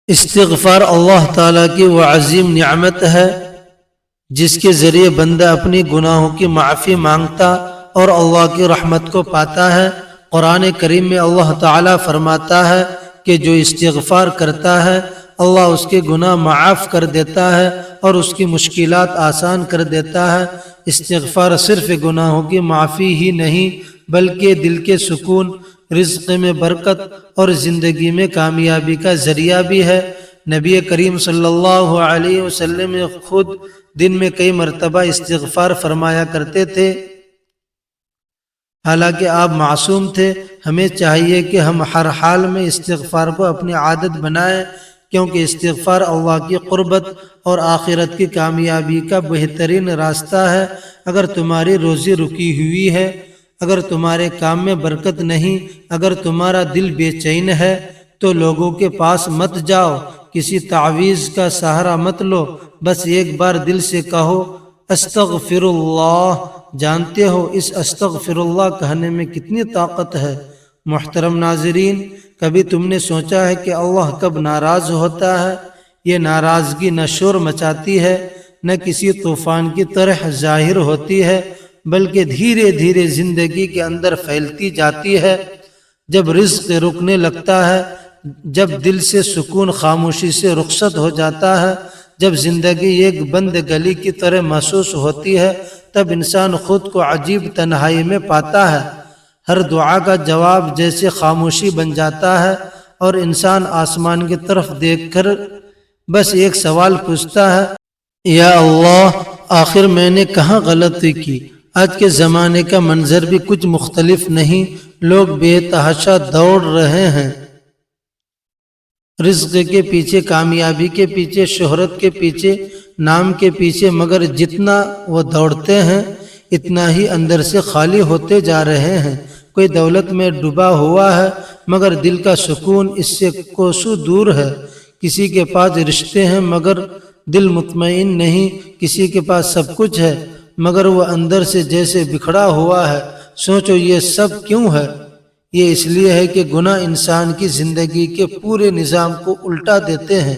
استغفار اللہ تعالیٰ کی وہ عظیم نعمت ہے جس کے ذریعے بندہ اپنی گناہوں کی معافی مانگتا اور اللہ کی رحمت کو پاتا ہے۔ قرآن کریم میں اللہ تعالیٰ فرماتا ہے کہ جو استغفار کرتا ہے اللہ اس کے گناہ معاف کر دیتا ہے اور اس کی مشکلات آسان کر دیتا ہے۔ استغفار صرف گناہوں کی معافی ہی نہیں بلکہ دل کے سکون، رزق میں برکت اور زندگی میں کامیابی کا ذریعہ بھی ہے۔ نبی کریم صلی اللہ علیہ وسلم خود دن میں کئی مرتبہ استغفار فرمایا کرتے تھے۔ حالانکہ آپ معصوم تھے، ہمیں چاہیے کہ ہم ہر حال میں استغفار کو اپنی عادت بنائیں، کیونکہ استغفار اللہ کی قربت اور آخرت کی کامیابی کا بہترین راستہ ہے۔ اگر تمہاری روزی رکی ہوئی ہے، اگر تمہارے کام میں برکت نہیں، اگر تمہارا دل بے چین ہے تو لوگوں کے پاس مت جاؤ، کسی تعویذ کا سہارا مت لو، بس ایک بار دل سے کہو استغفر اللہ۔ جانتے ہو اس استغفر اللہ کہنے میں کتنی طاقت ہے؟ محترم ناظرین، کبھی تم نے سوچا ہے کہ اللہ کب ناراض ہوتا ہے؟ یہ ناراضگی نہ شور مچاتی ہے، نہ کسی طوفان کی طرح ظاہر ہوتی ہے، بلکہ دھیرے دھیرے زندگی کے اندر پھیلتی جاتی ہے۔ جب رزق رکنے لگتا ہے، جب دل سے سکون خاموشی سے رخصت ہو جاتا ہے، جب زندگی ایک بند گلی کی طرح محسوس ہوتی ہے، تب انسان خود کو عجیب تنہائی میں پاتا ہے۔ ہر دعا کا جواب جیسے خاموشی بن جاتا ہے اور انسان آسمان کی طرف دیکھ کر بس ایک سوال پوچھتا ہے، یا اللہ، آخر میں نے کہاں غلطی کی؟ آج کے زمانے کا منظر بھی کچھ مختلف نہیں، لوگ بے تحاشا دوڑ رہے ہیں، رزق کے پیچھے، کامیابی کے پیچھے، شہرت کے پیچھے، نام کے پیچھے، مگر جتنا وہ دوڑتے ہیں اتنا ہی اندر سے خالی ہوتے جا رہے ہیں۔ کوئی دولت میں ڈوبا ہوا ہے مگر دل کا سکون اس سے کوسوں دور ہے، کسی کے پاس رشتے ہیں مگر دل مطمئن نہیں، کسی کے پاس سب کچھ ہے مگر وہ اندر سے جیسے بکھرا ہوا ہے۔ سوچو یہ سب کیوں ہے؟ یہ اس لیے ہے کہ گناہ انسان کی زندگی کے پورے نظام کو الٹا دیتے ہیں،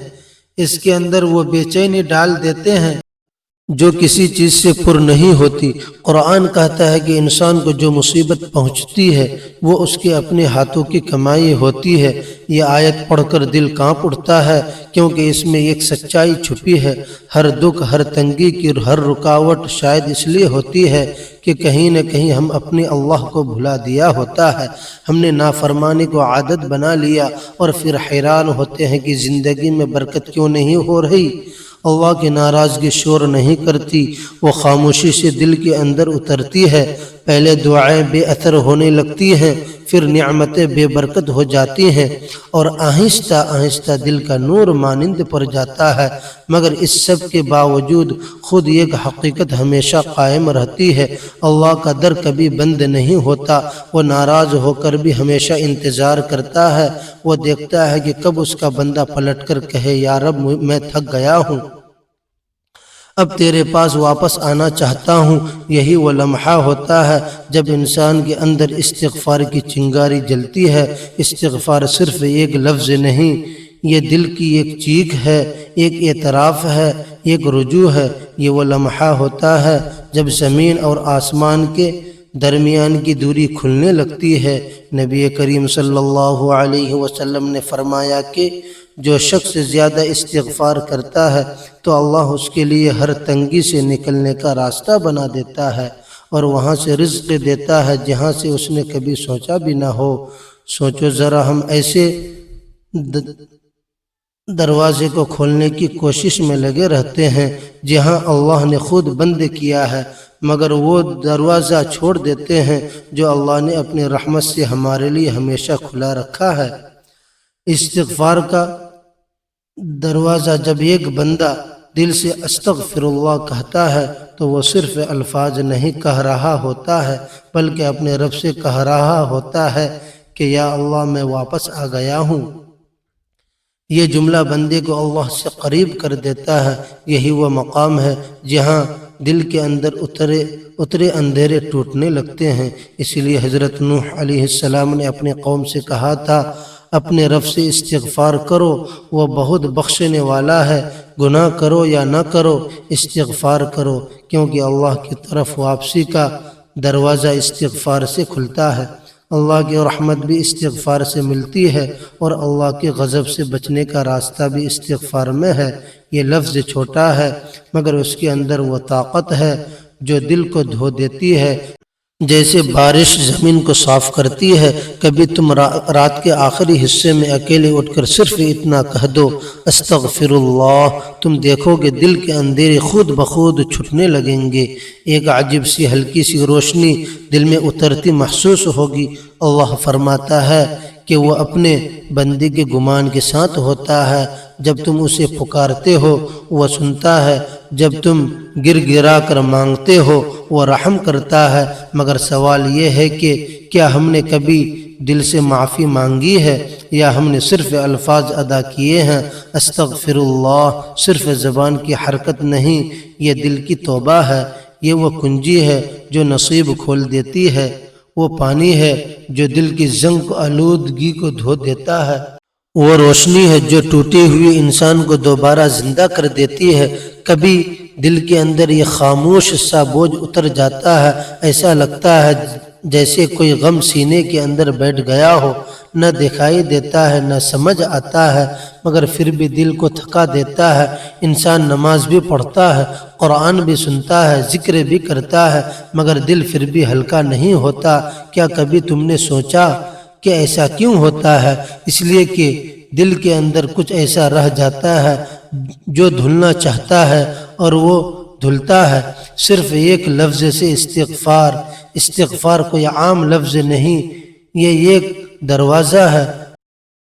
اس کے اندر وہ بے چینی ڈال دیتے ہیں جو کسی چیز سے پر نہیں ہوتی۔ قرآن کہتا ہے کہ انسان کو جو مصیبت پہنچتی ہے وہ اس کے اپنے ہاتھوں کی کمائی ہوتی ہے۔ یہ آیت پڑھ کر دل کانپ اٹھتا ہے، کیونکہ اس میں ایک سچائی چھپی ہے۔ ہر دکھ، ہر تنگی کی ہر رکاوٹ شاید اس لیے ہوتی ہے کہ کہیں نہ کہیں ہم اپنے اللہ کو بھلا دیا ہوتا ہے، ہم نے نافرمانی کو عادت بنا لیا اور پھر حیران ہوتے ہیں کہ زندگی میں برکت کیوں نہیں ہو رہی۔ اللہ کی ناراضگی شور نہیں کرتی، وہ خاموشی سے دل کے اندر اترتی ہے۔ پہلے دعائیں بے اثر ہونے لگتی ہیں، پھر نعمتیں بے برکت ہو جاتی ہیں اور آہستہ آہستہ دل کا نور مانند پڑ جاتا ہے۔ مگر اس سب کے باوجود خود ایک حقیقت ہمیشہ قائم رہتی ہے، اللہ کا در کبھی بند نہیں ہوتا۔ وہ ناراض ہو کر بھی ہمیشہ انتظار کرتا ہے، وہ دیکھتا ہے کہ کب اس کا بندہ پلٹ کر کہے، یا رب میں تھک گیا ہوں، اب تیرے پاس واپس آنا چاہتا ہوں۔ یہی وہ لمحہ ہوتا ہے جب انسان کے اندر استغفار کی چنگاری جلتی ہے۔ استغفار صرف ایک لفظ نہیں، یہ دل کی ایک چیخ ہے، ایک اعتراف ہے، ایک رجوع ہے۔ یہ وہ لمحہ ہوتا ہے جب زمین اور آسمان کے درمیان کی دوری کھلنے لگتی ہے۔ نبی کریم صلی اللہ علیہ وسلم نے فرمایا کہ جو شخص زیادہ استغفار کرتا ہے تو اللہ اس کے لیے ہر تنگی سے نکلنے کا راستہ بنا دیتا ہے اور وہاں سے رزق دیتا ہے جہاں سے اس نے کبھی سوچا بھی نہ ہو۔ سوچو ذرا، ہم ایسے دروازے کو کھولنے کی کوشش میں لگے رہتے ہیں جہاں اللہ نے خود بند کیا ہے، مگر وہ دروازہ چھوڑ دیتے ہیں جو اللہ نے اپنی رحمت سے ہمارے لیے ہمیشہ کھلا رکھا ہے۔ استغفار کا دروازہ جب ایک بندہ دل سے استغفر اللہ کہتا ہے تو وہ صرف الفاظ نہیں کہہ رہا ہوتا ہے، بلکہ اپنے رب سے کہہ رہا ہوتا ہے کہ یا اللہ میں واپس آ گیا ہوں۔ یہ جملہ بندے کو اللہ سے قریب کر دیتا ہے۔ یہی وہ مقام ہے جہاں دل کے اندر اترے اندھیرے ٹوٹنے لگتے ہیں۔ اس لیے حضرت نوح علیہ السلام نے اپنے قوم سے کہا تھا، اپنے رب سے استغفار کرو، وہ بہت بخشنے والا ہے۔ گناہ کرو یا نہ کرو، استغفار کرو، کیونکہ اللہ کی طرف واپسی کا دروازہ استغفار سے کھلتا ہے۔ اللہ کی رحمت بھی استغفار سے ملتی ہے، اور اللہ کے غضب سے بچنے کا راستہ بھی استغفار میں ہے۔ یہ لفظ چھوٹا ہے، مگر اس کے اندر وہ طاقت ہے جو دل کو دھو دیتی ہے، جیسے بارش زمین کو صاف کرتی ہے۔ کبھی تم رات کے آخری حصے میں اکیلے اٹھ کر صرف اتنا کہہ دو، استغفر اللہ، تم دیکھو گے دل کے اندھیرے خود بخود چھٹنے لگیں گے، ایک عجیب سی ہلکی سی روشنی دل میں اترتی محسوس ہوگی۔ اللہ فرماتا ہے کہ وہ اپنے بندے کے گمان کے ساتھ ہوتا ہے، جب تم اسے پکارتے ہو وہ سنتا ہے، جب تم گر گرا کر مانگتے ہو وہ رحم کرتا ہے۔ مگر سوال یہ ہے کہ کیا ہم نے کبھی دل سے معافی مانگی ہے، یا ہم نے صرف الفاظ ادا کیے ہیں؟ استغفر اللہ صرف زبان کی حرکت نہیں، یہ دل کی توبہ ہے۔ یہ وہ کنجی ہے جو نصیب کھول دیتی ہے، وہ پانی ہے جو دل کی زنگ آلودگی کو دھو دیتا ہے، وہ روشنی ہے جو ٹوٹے ہوئے انسان کو دوبارہ زندہ کر دیتی ہے۔ کبھی دل کے اندر یہ خاموش سا بوجھ اتر جاتا ہے، ایسا لگتا ہے جیسے کوئی غم سینے کے اندر بیٹھ گیا ہو، نہ دکھائی دیتا ہے نہ سمجھ آتا ہے، مگر پھر بھی دل کو تھکا دیتا ہے۔ انسان نماز بھی پڑھتا ہے، قرآن بھی سنتا ہے، ذکر بھی کرتا ہے، مگر دل پھر بھی ہلکا نہیں ہوتا۔ کیا کبھی تم نے سوچا کہ ایسا کیوں ہوتا ہے؟ اس لیے کہ دل کے اندر کچھ ایسا رہ جاتا ہے جو دھلنا چاہتا ہے، اور وہ دھلتا ہے صرف ایک لفظ سے، استغفار۔ استغفار کوئی عام لفظ نہیں، یہ ایک دروازہ ہے،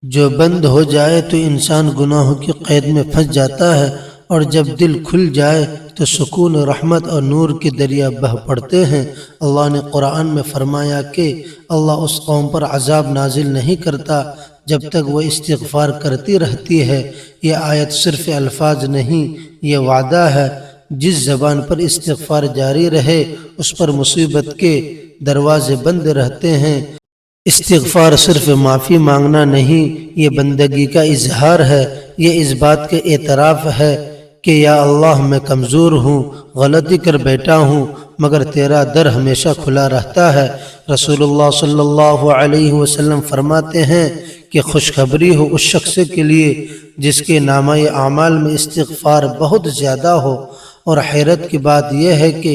جو بند ہو جائے تو انسان گناہوں کی قید میں پھنس جاتا ہے، اور جب دل کھل جائے تو سکون، رحمت اور نور کے دریا بہہ پڑتے ہیں۔ اللہ نے قرآن میں فرمایا کہ اللہ اس قوم پر عذاب نازل نہیں کرتا جب تک وہ استغفار کرتی رہتی ہے۔ یہ آیت صرف الفاظ نہیں، یہ وعدہ ہے۔ جس زبان پر استغفار جاری رہے اس پر مصیبت کے دروازے بند رہتے ہیں۔ استغفار صرف معافی مانگنا نہیں، یہ بندگی کا اظہار ہے، یہ اس بات کا اعتراف ہے کہ یا اللہ میں کمزور ہوں، غلطی کر بیٹھا ہوں، مگر تیرا در ہمیشہ کھلا رہتا ہے۔ رسول اللہ صلی اللہ علیہ وسلم فرماتے ہیں کہ خوشخبری ہو اس شخص کے لیے جس کے نامہ اعمال میں استغفار بہت زیادہ ہو۔ اور حیرت کی بات یہ ہے کہ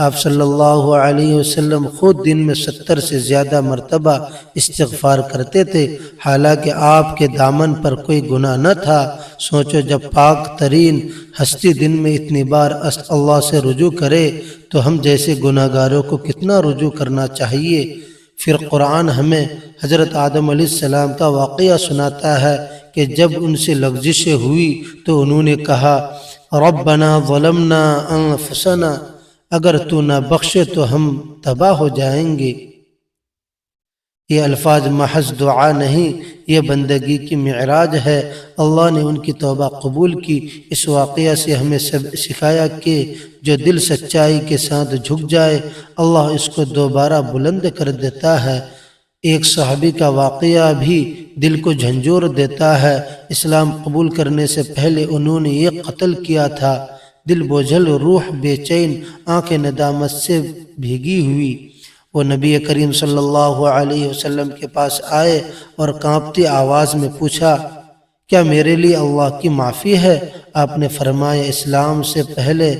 آپ صلی اللہ علیہ وسلم خود دن میں 70 سے زیادہ مرتبہ استغفار کرتے تھے، حالانکہ آپ کے دامن پر کوئی گناہ نہ تھا۔ سوچو جب پاک ترین ہستی دن میں اتنی بار اللہ سے رجوع کرے تو ہم جیسے گناہ گاروں کو کتنا رجوع کرنا چاہیے۔ پھر قرآن ہمیں حضرت آدم علیہ السلام کا واقعہ سناتا ہے کہ جب ان سے لغزشیں ہوئی تو انہوں نے کہا، ربنا ظلمنا انفسنا، اگر تو نہ بخشے تو ہم تباہ ہو جائیں گے۔ یہ الفاظ محض دعا نہیں، یہ بندگی کی معراج ہے۔ اللہ نے ان کی توبہ قبول کی۔ اس واقعہ سے ہمیں سکھایا کہ جو دل سچائی کے ساتھ جھک جائے اللہ اس کو دوبارہ بلند کر دیتا ہے۔ ایک صحابی کا واقعہ بھی دل کو جھنجھوڑ دیتا ہے۔ اسلام قبول کرنے سے پہلے انہوں نے ایک قتل کیا تھا۔ دل بوجھل، روح بے چین، آنکھیں ندامت سے بھیگی ہوئی، وہ نبی کریم صلی اللہ علیہ وسلم کے پاس آئے اور کانپتی آواز میں پوچھا، کیا میرے لیے اللہ کی معافی ہے؟ آپ نے فرمایا، اسلام سے پہلے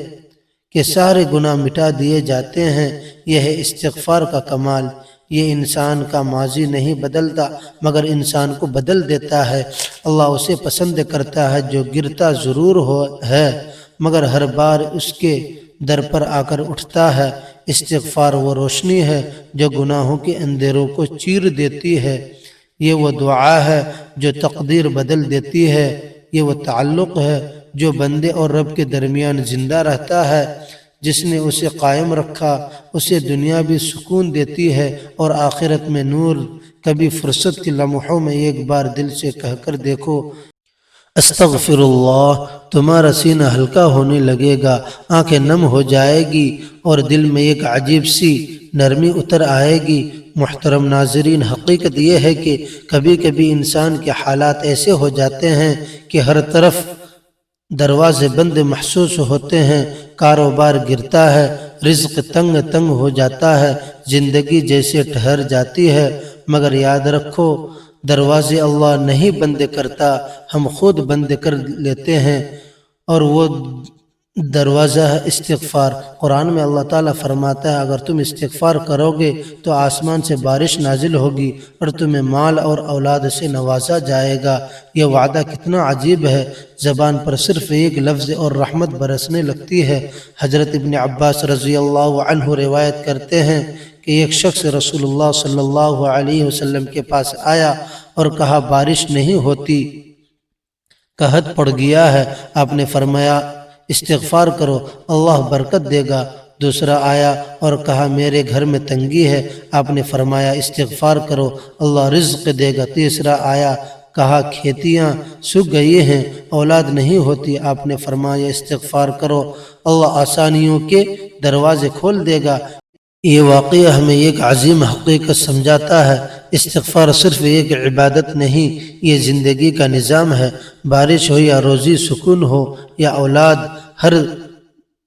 کہ سارے گناہ مٹا دیے جاتے ہیں۔ یہ ہے استغفار کا کمال۔ یہ انسان کا ماضی نہیں بدلتا مگر انسان کو بدل دیتا ہے۔ اللہ اسے پسند کرتا ہے جو گرتا ضرور ہے مگر ہر بار اس کے در پر آ کر اٹھتا ہے۔ استغفار وہ روشنی ہے جو گناہوں کے اندھیروں کو چیر دیتی ہے۔ یہ وہ دعا ہے جو تقدیر بدل دیتی ہے۔ یہ وہ تعلق ہے جو بندے اور رب کے درمیان زندہ رہتا ہے۔ جس نے اسے قائم رکھا اسے دنیا بھی سکون دیتی ہے اور آخرت میں نور۔ کبھی فرصت کے لمحوں میں ایک بار دل سے کہہ کر دیکھو، استغفر اللہ، تمہارا سینہ ہلکا ہونے لگے گا، آنکھیں نم ہو جائے گی اور دل میں ایک عجیب سی نرمی اتر آئے گی۔ محترم ناظرین، حقیقت یہ ہے کہ کبھی کبھی انسان کے حالات ایسے ہو جاتے ہیں کہ ہر طرف دروازے بند محسوس ہوتے ہیں، کاروبار گرتا ہے، رزق تنگ ہو جاتا ہے، زندگی جیسے ٹھہر جاتی ہے، مگر یاد رکھو دروازے اللہ نہیں بند کرتا، ہم خود بند کر لیتے ہیں، اور وہ دروازہ ہے استغفار۔ قرآن میں اللہ تعالیٰ فرماتا ہے اگر تم استغفار کرو گے تو آسمان سے بارش نازل ہوگی اور تمہیں مال اور اولاد سے نوازا جائے گا۔ یہ وعدہ کتنا عجیب ہے، زبان پر صرف ایک لفظ اور رحمت برسنے لگتی ہے۔ حضرت ابن عباس رضی اللہ عنہ روایت کرتے ہیں کہ ایک شخص رسول اللہ صلی اللہ علیہ وسلم کے پاس آیا اور کہا بارش نہیں ہوتی، قحط پڑ گیا ہے۔ آپ نے فرمایا استغفار کرو، اللہ برکت دے گا۔ دوسرا آیا اور کہا میرے گھر میں تنگی ہے، آپ نے فرمایا استغفار کرو، اللہ رزق دے گا۔ تیسرا آیا، کہا کھیتیاں سوکھ گئی ہیں، اولاد نہیں ہوتی، آپ نے فرمایا استغفار کرو، اللہ آسانیوں کے دروازے کھول دے گا۔ یہ واقعہ ہمیں ایک عظیم حقیقت سمجھاتا ہے، استغفار صرف ایک عبادت نہیں، یہ زندگی کا نظام ہے۔ بارش ہو یا روزی سکون ہو یا اولاد، ہر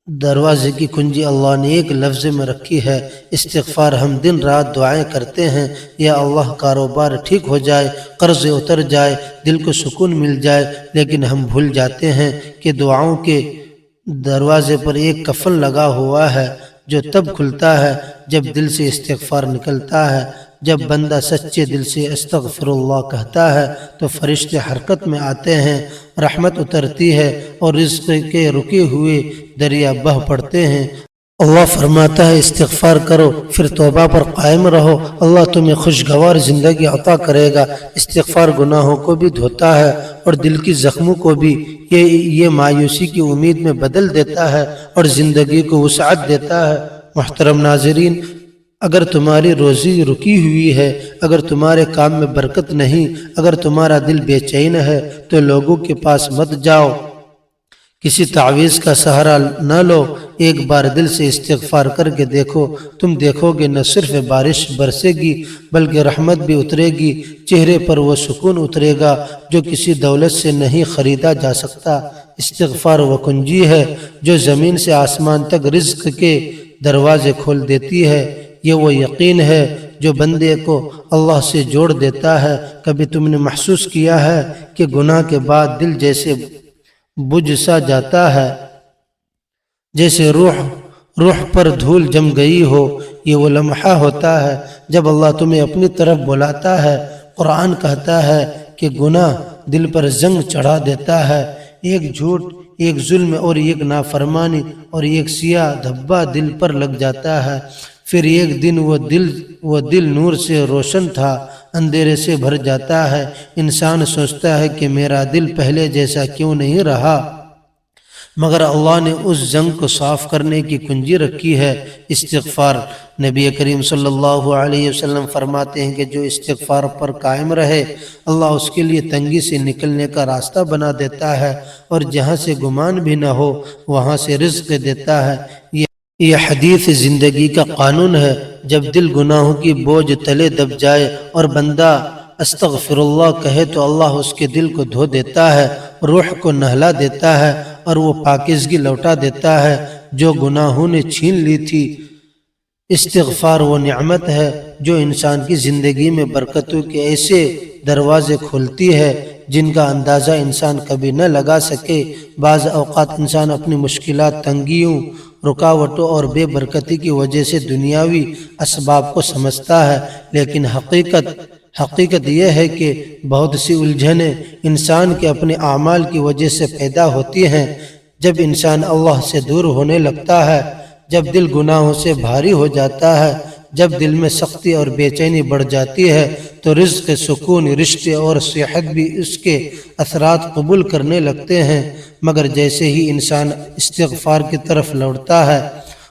دروازے کی کنجی اللہ نے ایک لفظ میں رکھی ہے، استغفار۔ ہم دن رات دعائیں کرتے ہیں، یا اللہ کاروبار ٹھیک ہو جائے، قرض اتر جائے، دل کو سکون مل جائے، لیکن ہم بھول جاتے ہیں کہ دعاؤں کے دروازے پر ایک کفن لگا ہوا ہے جو تب کھلتا ہے جب دل سے استغفار نکلتا ہے۔ جب بندہ سچے دل سے استغفر اللہ کہتا ہے تو فرشتے حرکت میں آتے ہیں، رحمت اترتی ہے اور رزق کے رکے ہوئے دریا بہہ پڑتے ہیں۔ اللہ فرماتا ہے استغفار کرو، پھر توبہ پر قائم رہو، اللہ تمہیں خوشگوار زندگی عطا کرے گا۔ استغفار گناہوں کو بھی دھوتا ہے اور دل کی زخموں کو بھی، یہ مایوسی کی امید میں بدل دیتا ہے اور زندگی کو وسعت دیتا ہے۔ محترم ناظرین، اگر تمہاری روزی رکی ہوئی ہے، اگر تمہارے کام میں برکت نہیں، اگر تمہارا دل بے چین ہے تو لوگوں کے پاس مت جاؤ، کسی تعویذ کا سہارا نہ لو، ایک بار دل سے استغفار کر کے دیکھو، تم دیکھو گے نہ صرف بارش برسے گی بلکہ رحمت بھی اترے گی، چہرے پر وہ سکون اترے گا جو کسی دولت سے نہیں خریدا جا سکتا۔ استغفار وہ کنجی ہے جو زمین سے آسمان تک رزق کے دروازے کھول دیتی ہے، یہ وہ یقین ہے جو بندے کو اللہ سے جوڑ دیتا ہے۔ کبھی تم نے محسوس کیا ہے کہ گناہ کے بعد دل جیسے بجھ سا جاتا ہے، جیسے روح پر دھول جم گئی ہو؟ یہ وہ لمحہ ہوتا ہے جب اللہ تمہیں اپنی طرف بلاتا ہے۔ قرآن کہتا ہے کہ گناہ دل پر زنگ چڑھا دیتا ہے، ایک جھوٹ، ایک ظلم اور ایک نافرمانی اور ایک سیاہ دھبا دل پر لگ جاتا ہے۔ پھر ایک دن وہ دل نور سے روشن تھا، اندھیرے سے بھر جاتا ہے۔ انسان سوچتا ہے کہ میرا دل پہلے جیسا کیوں نہیں رہا، مگر اللہ نے اس زنگ کو صاف کرنے کی کنجی رکھی ہے، استغفار۔ نبی کریم صلی اللہ علیہ وسلم فرماتے ہیں کہ جو استغفار پر قائم رہے، اللہ اس کے لیے تنگی سے نکلنے کا راستہ بنا دیتا ہے، اور جہاں سے گمان بھی نہ ہو وہاں سے رزق دیتا ہے۔ یہ حدیث زندگی کا قانون ہے۔ جب دل گناہوں کی بوجھ تلے دب جائے اور بندہ استغفر اللہ کہے تو اللہ اس کے دل کو دھو دیتا ہے، روح کو نہلا دیتا ہے اور وہ پاکیزگی لوٹا دیتا ہے جو گناہوں نے چھین لی تھی۔ استغفار وہ نعمت ہے جو انسان کی زندگی میں برکتوں کے ایسے دروازے کھولتی ہے جن کا اندازہ انسان کبھی نہ لگا سکے۔ بعض اوقات انسان اپنی مشکلات، تنگیوں، رکاوٹوں اور بے برکتی کی وجہ سے دنیاوی اسباب کو سمجھتا ہے، لیکن حقیقت یہ ہے کہ بہت سی الجھنیں انسان کے اپنے اعمال کی وجہ سے پیدا ہوتی ہیں۔ جب انسان اللہ سے دور ہونے لگتا ہے، جب دل گناہوں سے بھاری ہو جاتا ہے، جب دل میں سختی اور بے چینی بڑھ جاتی ہے تو رزق، سکون، رشتے اور صحت بھی اس کے اثرات قبول کرنے لگتے ہیں۔ مگر جیسے ہی انسان استغفار کی طرف لوٹتا ہے،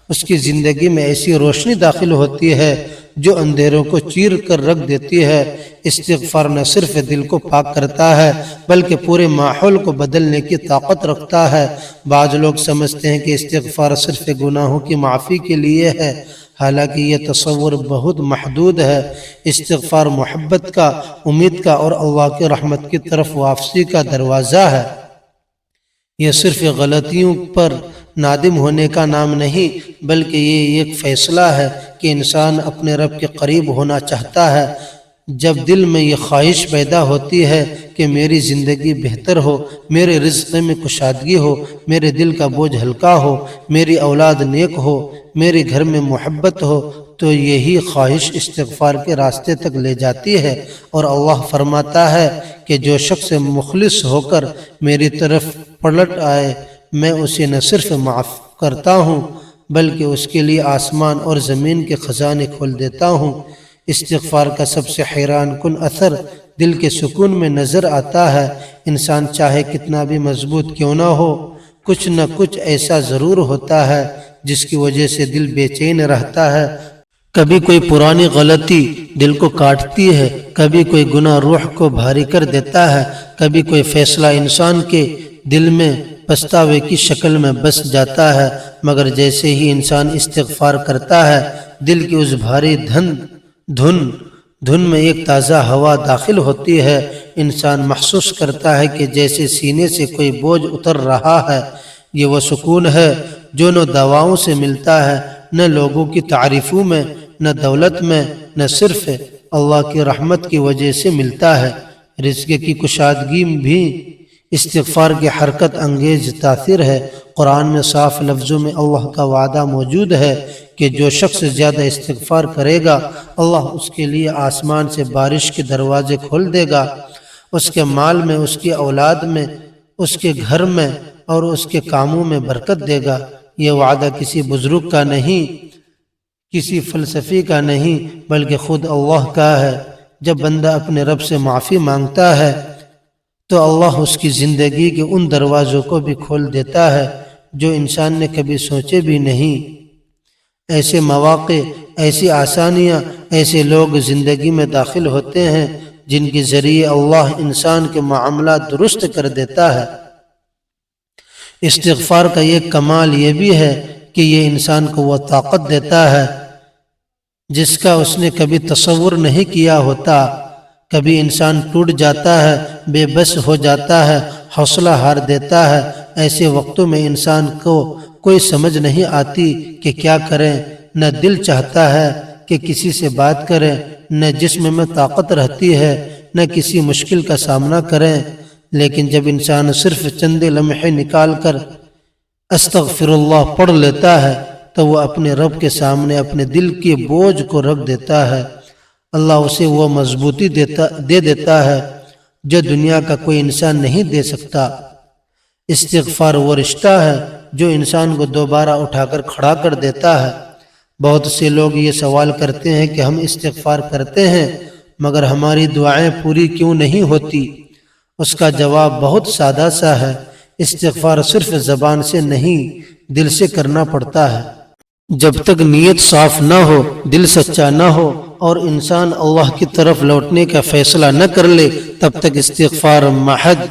اس کی زندگی میں ایسی روشنی داخل ہوتی ہے جو اندھیروں کو چیر کر رکھ دیتی ہے۔ استغفار نہ صرف دل کو پاک کرتا ہے بلکہ پورے ماحول کو بدلنے کی طاقت رکھتا ہے۔ بعض لوگ سمجھتے ہیں کہ استغفار صرف گناہوں کی معافی کے لیے ہے، حالانکہ یہ تصور بہت محدود ہے۔ استغفار محبت کا، امید کا اور اللہ کی رحمت کی طرف واپسی کا دروازہ ہے۔ یہ صرف غلطیوں پر نادم ہونے کا نام نہیں، بلکہ یہ ایک فیصلہ ہے کہ انسان اپنے رب کے قریب ہونا چاہتا ہے۔ جب دل میں یہ خواہش پیدا ہوتی ہے کہ میری زندگی بہتر ہو، میرے رزق میں کشادگی ہو، میرے دل کا بوجھ ہلکا ہو، میری اولاد نیک ہو، میرے گھر میں محبت ہو، تو یہی خواہش استغفار کے راستے تک لے جاتی ہے، اور اللہ فرماتا ہے کہ جو شخص مخلص ہو کر میری طرف پلٹ آئے، میں اسے نہ صرف معاف کرتا ہوں بلکہ اس کے لیے آسمان اور زمین کے خزانے کھول دیتا ہوں۔ استغفار کا سب سے حیران کن اثر دل کے سکون میں نظر آتا ہے۔ انسان چاہے کتنا بھی مضبوط کیوں نہ ہو، کچھ نہ کچھ ایسا ضرور ہوتا ہے جس کی وجہ سے دل بے چین رہتا ہے۔ کبھی کوئی پرانی غلطی دل کو کاٹتی ہے، کبھی کوئی گناہ روح کو بھاری کر دیتا ہے، کبھی کوئی فیصلہ انسان کے دل میں پچھتاوے کی شکل میں بس جاتا ہے، مگر جیسے ہی انسان استغفار کرتا ہے، دل کی اس بھاری دھن میں ایک تازہ ہوا داخل ہوتی ہے۔ انسان محسوس کرتا ہے کہ جیسے سینے سے کوئی بوجھ اتر رہا ہے۔ یہ وہ سکون ہے جو نہ دواؤں سے ملتا ہے، نہ لوگوں کی تعریفوں میں، نہ دولت میں، نہ صرف اللہ کی رحمت کی وجہ سے ملتا ہے۔ رزق کی کشادگی بھی استغفار کی حرکت انگیز تاثیر ہے۔ قرآن میں صاف لفظوں میں اللہ کا وعدہ موجود ہے کہ جو شخص زیادہ استغفار کرے گا، اللہ اس کے لیے آسمان سے بارش کے دروازے کھول دے گا، اس کے مال میں، اس کی اولاد میں، اس کے گھر میں اور اس کے کاموں میں برکت دے گا۔ یہ وعدہ کسی بزرگ کا نہیں، کسی فلسفی کا نہیں، بلکہ خود اللہ کا ہے۔ جب بندہ اپنے رب سے معافی مانگتا ہے تو اللہ اس کی زندگی کے ان دروازوں کو بھی کھول دیتا ہے جو انسان نے کبھی سوچے بھی نہیں۔ ایسے مواقع، ایسی آسانیاں، ایسے لوگ زندگی میں داخل ہوتے ہیں جن کے ذریعے اللہ انسان کے معاملات درست کر دیتا ہے۔ استغفار کا ایک کمال یہ بھی ہے کہ یہ انسان کو وہ طاقت دیتا ہے جس کا اس نے کبھی تصور نہیں کیا ہوتا۔ کبھی انسان ٹوٹ جاتا ہے، بے بس ہو جاتا ہے، حوصلہ ہار دیتا ہے۔ ایسے وقتوں میں انسان کو کوئی سمجھ نہیں آتی کہ کیا کریں، نہ دل چاہتا ہے کہ کسی سے بات کریں، نہ جسم میں طاقت رہتی ہے، نہ کسی مشکل کا سامنا کریں۔ لیکن جب انسان صرف چند لمحے نکال کر استغفر اللہ پڑھ لیتا ہے تو وہ اپنے رب کے سامنے اپنے دل کے بوجھ کو رکھ دیتا ہے۔ اللہ اسے وہ مضبوطی دے دیتا ہے جو دنیا کا کوئی انسان نہیں دے سکتا۔ استغفار وہ رشتہ ہے جو انسان کو دوبارہ اٹھا کر کھڑا کر دیتا ہے۔ بہت سے لوگ یہ سوال کرتے ہیں کہ ہم استغفار کرتے ہیں مگر ہماری دعائیں پوری کیوں نہیں ہوتی؟ اس کا جواب بہت سادہ سا ہے۔ استغفار صرف زبان سے نہیں، دل سے کرنا پڑتا ہے۔ جب تک نیت صاف نہ ہو، دل سچا نہ ہو اور انسان اللہ کی طرف لوٹنے کا فیصلہ نہ کر لے، تب تک استغفار محض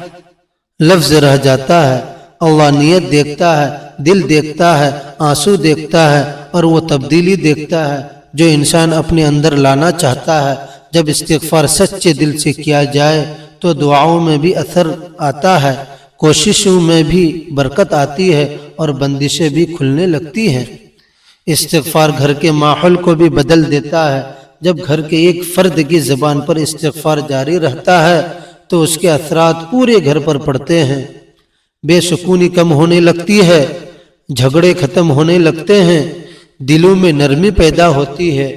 لفظ رہ جاتا ہے۔ اللہ نیت دیکھتا ہے، دل دیکھتا ہے، آنسو دیکھتا ہے اور وہ تبدیلی دیکھتا ہے جو انسان اپنے اندر لانا چاہتا ہے۔ جب استغفار سچے دل سے کیا جائے تو دعاؤں میں بھی اثر آتا ہے، کوششوں میں بھی برکت آتی ہے اور بندشیں بھی کھلنے لگتی ہیں۔ استغفار گھر کے ماحول کو بھی بدل دیتا ہے۔ جب گھر کے ایک فرد کی زبان پر استغفار جاری رہتا ہے تو اس کے اثرات پورے گھر پر پڑتے ہیں۔ بے سکونی کم ہونے لگتی ہے، جھگڑے ختم ہونے لگتے ہیں، دلوں میں نرمی پیدا ہوتی ہے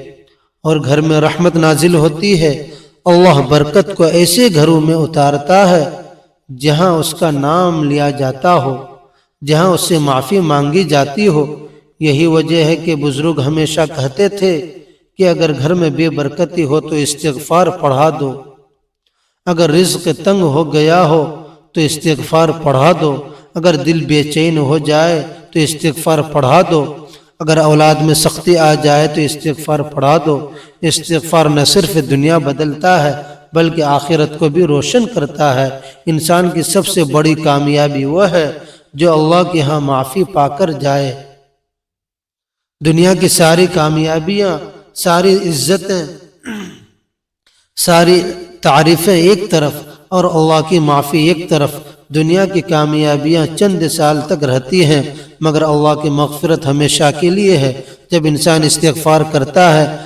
اور گھر میں رحمت نازل ہوتی ہے۔ اللہ برکت کو ایسے گھروں میں اتارتا ہے جہاں اس کا نام لیا جاتا ہو، جہاں اس سے معافی مانگی جاتی ہو۔ یہی وجہ ہے کہ بزرگ ہمیشہ کہتے تھے کہ اگر گھر میں بے برکتی ہو تو استغفار پڑھا دو، اگر رزق تنگ ہو گیا ہو تو استغفار پڑھا دو، اگر دل بے چین ہو جائے تو استغفار پڑھا دو، اگر اولاد میں سختی آ جائے تو استغفار پڑھا دو۔ استغفار نہ صرف دنیا بدلتا ہے بلکہ آخرت کو بھی روشن کرتا ہے۔ انسان کی سب سے بڑی کامیابی وہ ہے جو اللہ کے ہاں معافی پا کر جائے۔ دنیا کی ساری کامیابیاں، ساری عزتیں، ساری تعریفیں ایک طرف اور اللہ کی معافی ایک طرف۔ دنیا کی کامیابیاں چند سال تک رہتی ہیں مگر اللہ کی مغفرت ہمیشہ کے لیے ہے۔ جب انسان استغفار کرتا ہے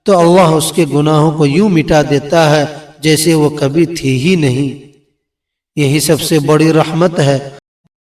تو اللہ اس کے گناہوں کو یوں مٹا دیتا ہے جیسے وہ کبھی تھی ہی نہیں۔ یہی سب سے بڑی رحمت ہے۔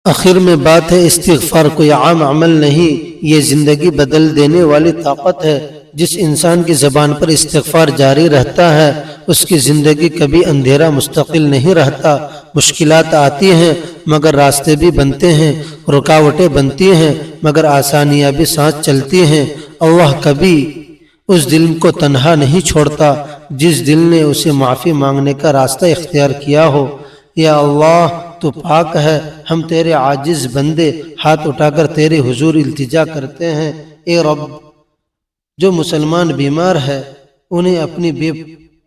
آخر میں بات ہے، استغفار کوئی عام عمل نہیں، یہ زندگی بدل دینے والی طاقت ہے۔ جس انسان کی زبان پر استغفار جاری رہتا ہے اس کی زندگی کبھی اندھیرا مستقل نہیں رہتا۔ مشکلات آتی ہیں مگر راستے بھی بنتے ہیں، رکاوٹیں بنتی ہیں مگر آسانیاں بھی ساتھ چلتی ہیں۔ اللہ کبھی اس دل کو تنہا نہیں چھوڑتا جس دل نے اسے معافی مانگنے کا راستہ اختیار کیا ہو۔ یا اللہ تو پاک ہے، ہم تیرے عاجز بندے ہاتھ اٹھا کر تیرے حضور التجا کرتے ہیں۔ اے رب، جو مسلمان بیمار ہے انہیں اپنی بے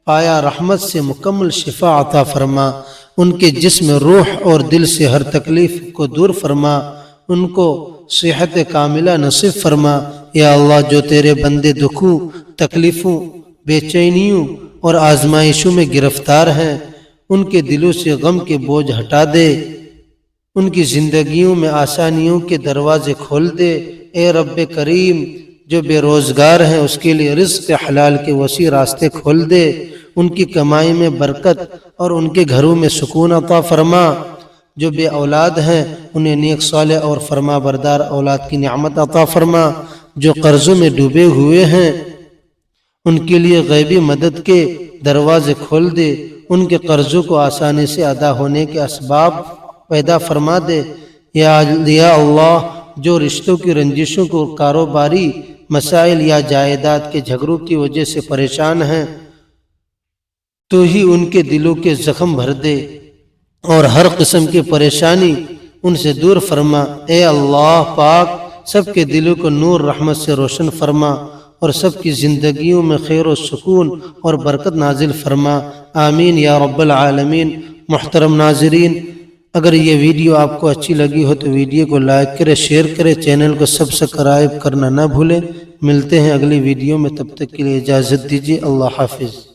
پایا رحمت سے مکمل شفا عطا فرما، ان کے جسم، روح اور دل سے ہر تکلیف کو دور فرما، ان کو صحت کاملہ نصیب فرما۔ یا اللہ، جو تیرے بندے دکھوں، تکلیفوں، بے چینیوں اور آزمائشوں میں گرفتار ہیں ان کے دلوں سے غم کے بوجھ ہٹا دے، ان کی زندگیوں میں آسانیوں کے دروازے کھول دے۔ اے رب کریم، جو بے روزگار ہیں اس کے لیے رزق حلال کے وسیع راستے کھول دے، ان کی کمائی میں برکت اور ان کے گھروں میں سکون عطا فرما۔ جو بے اولاد ہیں انہیں نیک صالح اور فرما بردار اولاد کی نعمت عطا فرما۔ جو قرضوں میں ڈوبے ہوئے ہیں ان کے لیے غیبی مدد کے دروازے کھول دے، ان کے قرضوں کو آسانی سے ادا ہونے کے اسباب پیدا فرما دے۔ یا اللہ، جو رشتوں کی رنجشوں کو، کاروباری مسائل یا جائیداد کے جھگڑوں کی وجہ سے پریشان ہیں تو ہی ان کے دلوں کے زخم بھر دے اور ہر قسم کی پریشانی ان سے دور فرما۔ اے اللہ پاک، سب کے دلوں کو نور رحمت سے روشن فرما اور سب کی زندگیوں میں خیر و سکون اور برکت نازل فرما۔ آمین یا رب العالمین۔ محترم ناظرین، اگر یہ ویڈیو آپ کو اچھی لگی ہو تو ویڈیو کو لائک کریں، شیئر کریں، چینل کو سبسکرائب کرنا نہ بھولیں۔ ملتے ہیں اگلی ویڈیو میں، تب تک کے لیے اجازت دیجیے۔ اللہ حافظ۔